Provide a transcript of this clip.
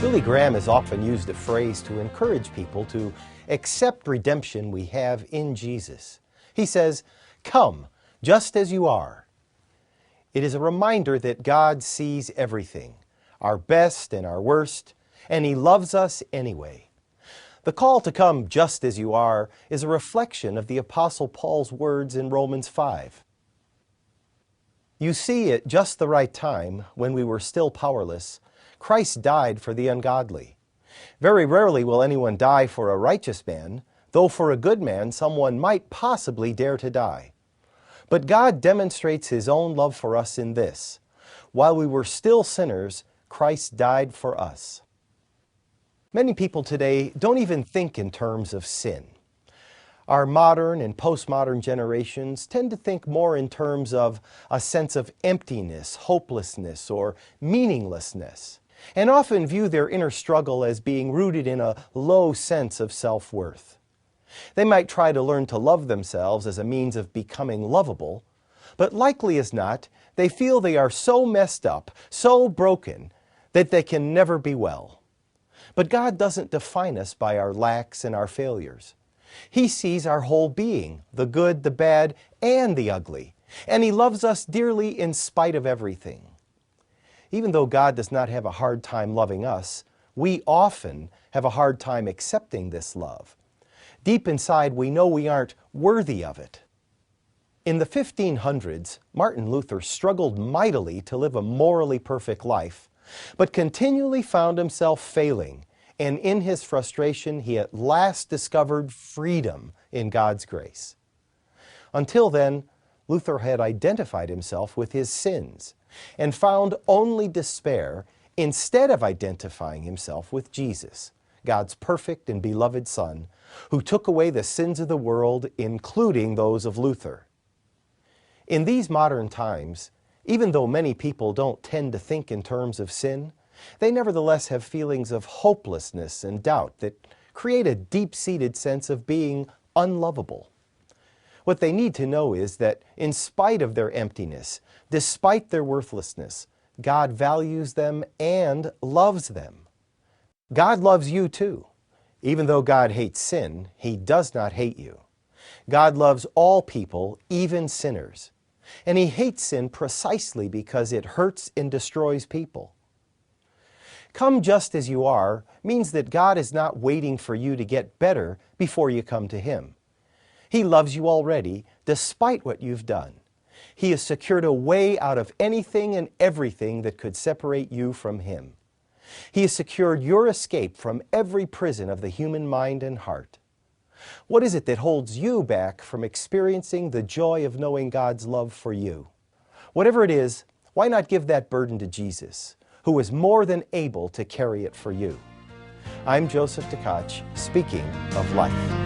Billy Graham has often used a phrase to encourage people to accept redemption we have in Jesus. He says, "Come, just as you are." It is a reminder that God sees everything, our best and our worst, and He loves us anyway. The call to come just as you are is a reflection of the Apostle Paul's words in Romans 5. You see, at just the right time, when we were still powerless, Christ died for the ungodly. Very rarely will anyone die for a righteous man, though for a good man someone might possibly dare to die. But God demonstrates His own love for us in this: while we were still sinners, Christ died for us. Many people today don't even think in terms of sin. Our modern and postmodern generations tend to think more in terms of a sense of emptiness, hopelessness, or meaninglessness, and often view their inner struggle as being rooted in a low sense of self-worth. They might try to learn to love themselves as a means of becoming lovable, but likely as not, they feel they are so messed up, so broken, that they can never be well. But God doesn't define us by our lacks and our failures. He sees our whole being, the good, the bad, and the ugly, and He loves us dearly in spite of everything. Even though God does not have a hard time loving us, we often have a hard time accepting this love. Deep inside, we know we aren't worthy of it. In the 1500s, Martin Luther struggled mightily to live a morally perfect life, but continually found himself failing, and in his frustration, he at last discovered freedom in God's grace. Until then, Luther had identified himself with his sins and found only despair instead of identifying himself with Jesus, God's perfect and beloved Son, who took away the sins of the world, including those of Luther. In these modern times, even though many people don't tend to think in terms of sin, they nevertheless have feelings of hopelessness and doubt that create a deep-seated sense of being unlovable. What they need to know is that in spite of their emptiness, despite their worthlessness, God values them and loves them. God loves you too. Even though God hates sin, He does not hate you. God loves all people, even sinners. And He hates sin precisely because it hurts and destroys people. Come just as you are means that God is not waiting for you to get better before you come to Him. He loves you already, despite what you've done. He has secured a way out of anything and everything that could separate you from Him. He has secured your escape from every prison of the human mind and heart. What is it that holds you back from experiencing the joy of knowing God's love for you? Whatever it is, why not give that burden to Jesus, who is more than able to carry it for you? I'm Joseph Tkach, speaking of life.